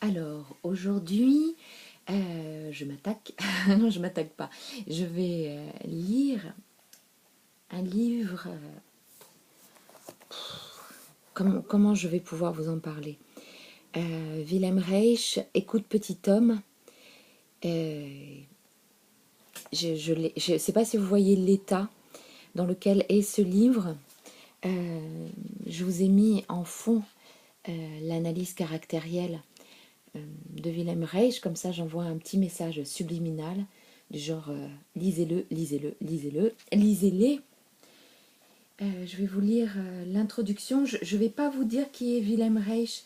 Alors, aujourd'hui, je m'attaque, non, je m'attaque pas. Je vais lire un livre. Comment je vais pouvoir vous en parler? Wilhelm Reich, Écoute petit homme. Euh, je ne sais pas si vous voyez l'état dans lequel est ce livre. Je vous ai mis en fond l'analyse caractérielle de Wilhelm Reich, comme ça j'envoie un petit message subliminal du genre lisez-le, lisez-le, lisez-le, lisez-les. Je vais vous lire l'introduction. Je ne vais pas vous dire qui est Wilhelm Reich,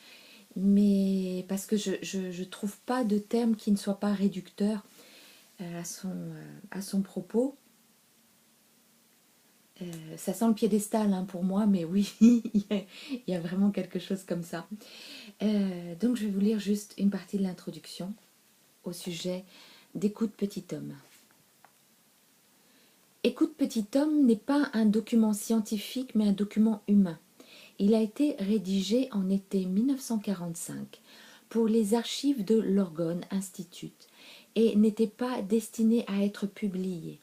mais parce que je trouve pas de terme qui ne soit pas réducteur à son propos. Ça sent le piédestal hein, pour moi, mais oui, il y a vraiment quelque chose comme ça. Donc je vais vous lire juste une partie de l'introduction au sujet d'Écoute petit homme. Écoute petit homme n'est pas un document scientifique, mais un document humain. Il a été rédigé en été 1945 pour les archives de l'Orgone Institute et n'était pas destiné à être publié.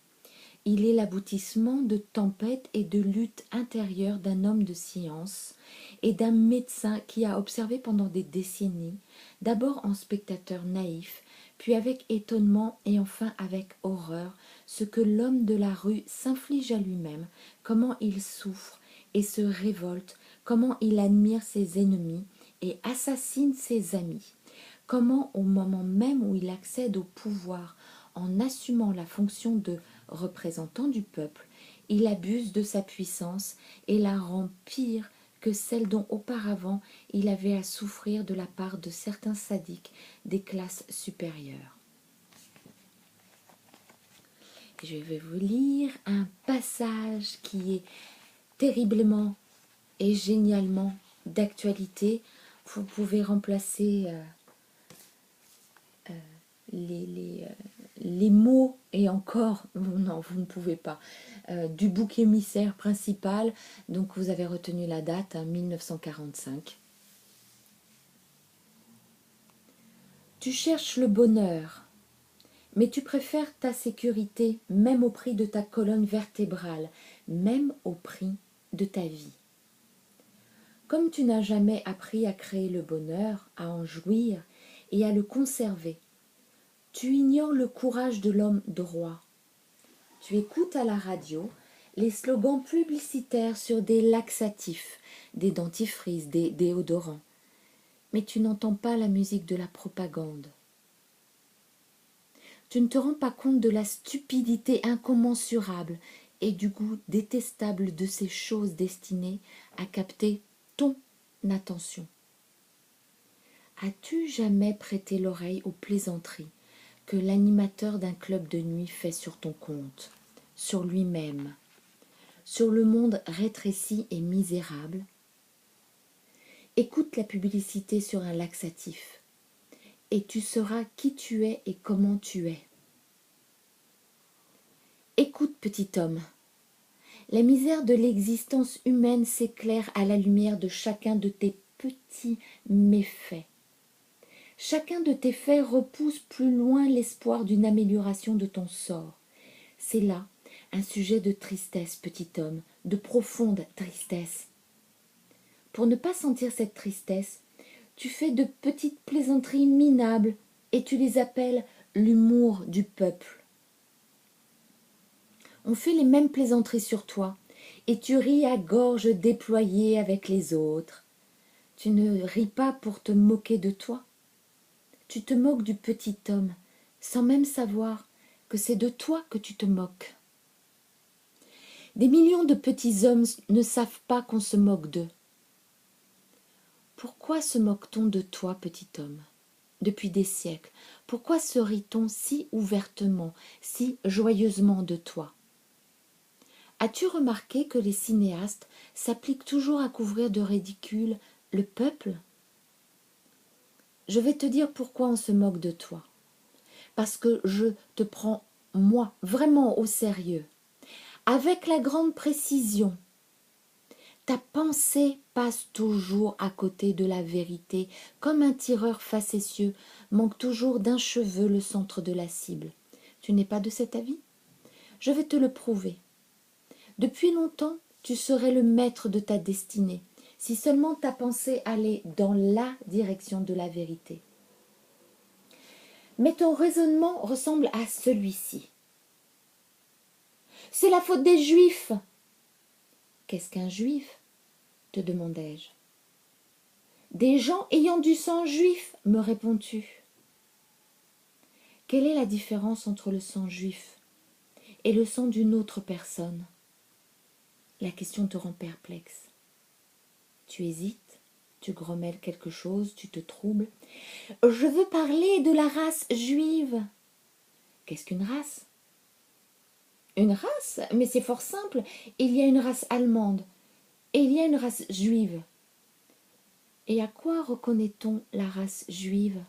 Il est l'aboutissement de tempêtes et de luttes intérieures d'un homme de science et d'un médecin qui a observé pendant des décennies, d'abord en spectateur naïf, puis avec étonnement et enfin avec horreur, ce que l'homme de la rue s'inflige à lui-même, comment il souffre et se révolte, comment il admire ses ennemis et assassine ses amis, comment au moment même où il accède au pouvoir en assumant la fonction de représentant du peuple, il abuse de sa puissance et la rend pire que celle dont auparavant il avait à souffrir de la part de certains sadiques des classes supérieures. Je vais vous lire un passage qui est terriblement et génialement d'actualité. Vous pouvez remplacer les mots, et encore, non, vous ne pouvez pas, du bouc émissaire principal. Donc vous avez retenu la date, 1945. Tu cherches le bonheur, mais tu préfères ta sécurité, même au prix de ta colonne vertébrale, même au prix de ta vie. Comme tu n'as jamais appris à créer le bonheur, à en jouir et à le conserver, tu ignores le courage de l'homme droit. Tu écoutes à la radio les slogans publicitaires sur des laxatifs, des dentifrices, des déodorants, mais tu n'entends pas la musique de la propagande. Tu ne te rends pas compte de la stupidité incommensurable et du goût détestable de ces choses destinées à capter ton attention. As-tu jamais prêté l'oreille aux plaisanteries que l'animateur d'un club de nuit fait sur ton compte, sur lui-même, sur le monde rétréci et misérable? Écoute la publicité sur un laxatif, et tu sauras qui tu es et comment tu es. Écoute, petit homme, la misère de l'existence humaine s'éclaire à la lumière de chacun de tes petits méfaits. Chacun de tes faits repousse plus loin l'espoir d'une amélioration de ton sort. C'est là un sujet de tristesse, petit homme, de profonde tristesse. Pour ne pas sentir cette tristesse, tu fais de petites plaisanteries minables et tu les appelles l'humour du peuple. On fait les mêmes plaisanteries sur toi et tu ris à gorge déployée avec les autres. Tu ne ris pas pour te moquer de toi. Tu te moques du petit homme sans même savoir que c'est de toi que tu te moques. Des millions de petits hommes ne savent pas qu'on se moque d'eux. Pourquoi se moque-t-on de toi, petit homme? Depuis des siècles, pourquoi se rit-on si ouvertement, si joyeusement de toi? As-tu remarqué que les cinéastes s'appliquent toujours à couvrir de ridicule le peuple? Je vais te dire pourquoi on se moque de toi. Parce que je te prends, moi, vraiment au sérieux, avec la grande précision. Ta pensée passe toujours à côté de la vérité, comme un tireur facétieux manque toujours d'un cheveu le centre de la cible. Tu n'es pas de cet avis? Je vais te le prouver. Depuis longtemps, tu serais le maître de ta destinée, si seulement ta pensée allait dans la direction de la vérité. Mais ton raisonnement ressemble à celui-ci. C'est la faute des Juifs. Qu'est-ce qu'un Juif? Te demandai-je. Des gens ayant du sang juif, me réponds-tu. Quelle est la différence entre le sang juif et le sang d'une autre personne? La question te rend perplexe. Tu hésites, tu grommelles quelque chose, tu te troubles. Je veux parler de la race juive. Qu'est-ce qu'une race? Une race? Mais c'est fort simple. Il y a une race allemande et il y a une race juive. Et à quoi reconnaît-on la race juive?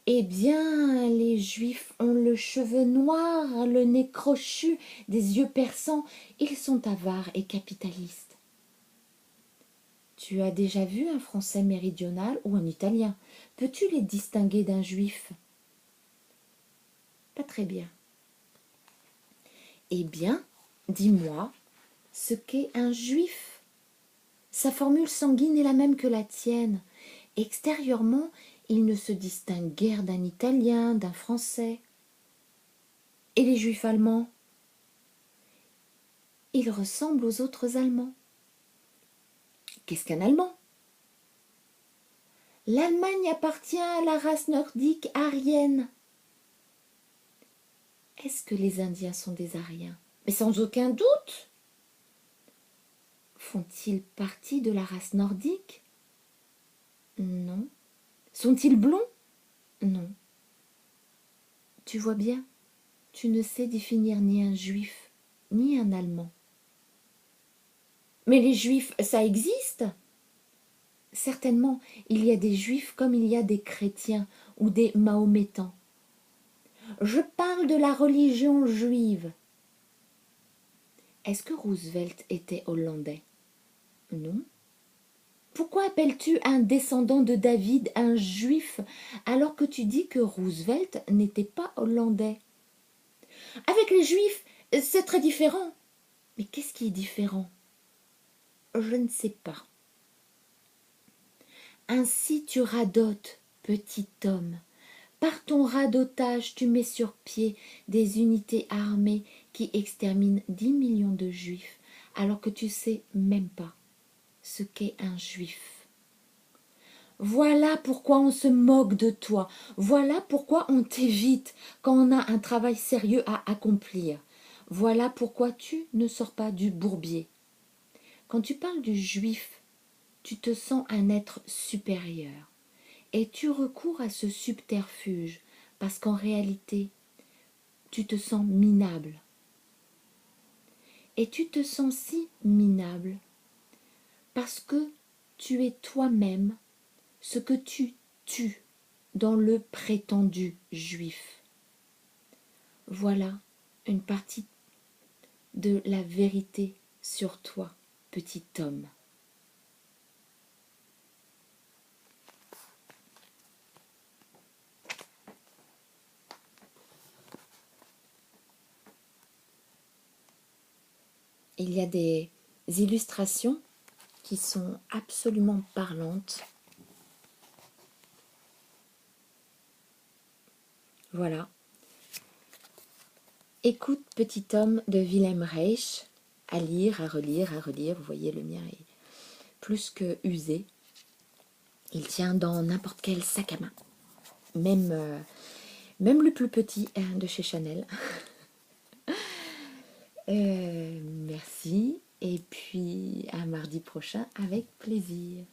Eh bien, les Juifs ont le cheveu noir, le nez crochu, des yeux perçants. Ils sont avares et capitalistes. Tu as déjà vu un Français méridional ou un Italien? Peux-tu les distinguer d'un Juif? Pas très bien. Eh bien, dis-moi ce qu'est un Juif. Sa formule sanguine est la même que la tienne. Extérieurement, il ne se distingue guère d'un Italien, d'un Français. Et les Juifs allemands? Ils ressemblent aux autres Allemands. Qu'est-ce qu'un Allemand? L'Allemagne appartient à la race nordique aryenne. Est-ce que les Indiens sont des Aryens? Mais sans aucun doute. Font-ils partie de la race nordique? Non. Sont-ils blonds? Non. Tu vois bien, tu ne sais définir ni un Juif, ni un Allemand. Mais les Juifs, ça existe? Certainement, il y a des Juifs comme il y a des chrétiens ou des Mahométans. Je parle de la religion juive. Est-ce que Roosevelt était hollandais? Non. Pourquoi appelles-tu un descendant de David un juif alors que tu dis que Roosevelt n'était pas hollandais? Avec les juifs, c'est très différent. Mais qu'est-ce qui est différent? Je ne sais pas. Ainsi tu radotes, petit homme. Par ton radotage, tu mets sur pied des unités armées qui exterminent 10 millions de juifs, alors que tu sais même pas ce qu'est un juif. Voilà pourquoi on se moque de toi. Voilà pourquoi on t'évite quand on a un travail sérieux à accomplir. Voilà pourquoi tu ne sors pas du bourbier. Quand tu parles du juif, tu te sens un être supérieur. Et tu recours à ce subterfuge parce qu'en réalité, tu te sens minable. Et tu te sens si minable parce que tu es toi-même ce que tu tues dans le prétendu juif. Voilà une partie de la vérité sur toi, petit homme. Il y a des illustrations qui sont absolument parlantes. Voilà. Écoute, petit homme de Wilhelm Reich, à lire, à relire, à relire. Vous voyez, le mien est plus que usé. Il tient dans n'importe quel sac à main, même le plus petit de chez Chanel. Merci, et puis à mardi prochain avec plaisir.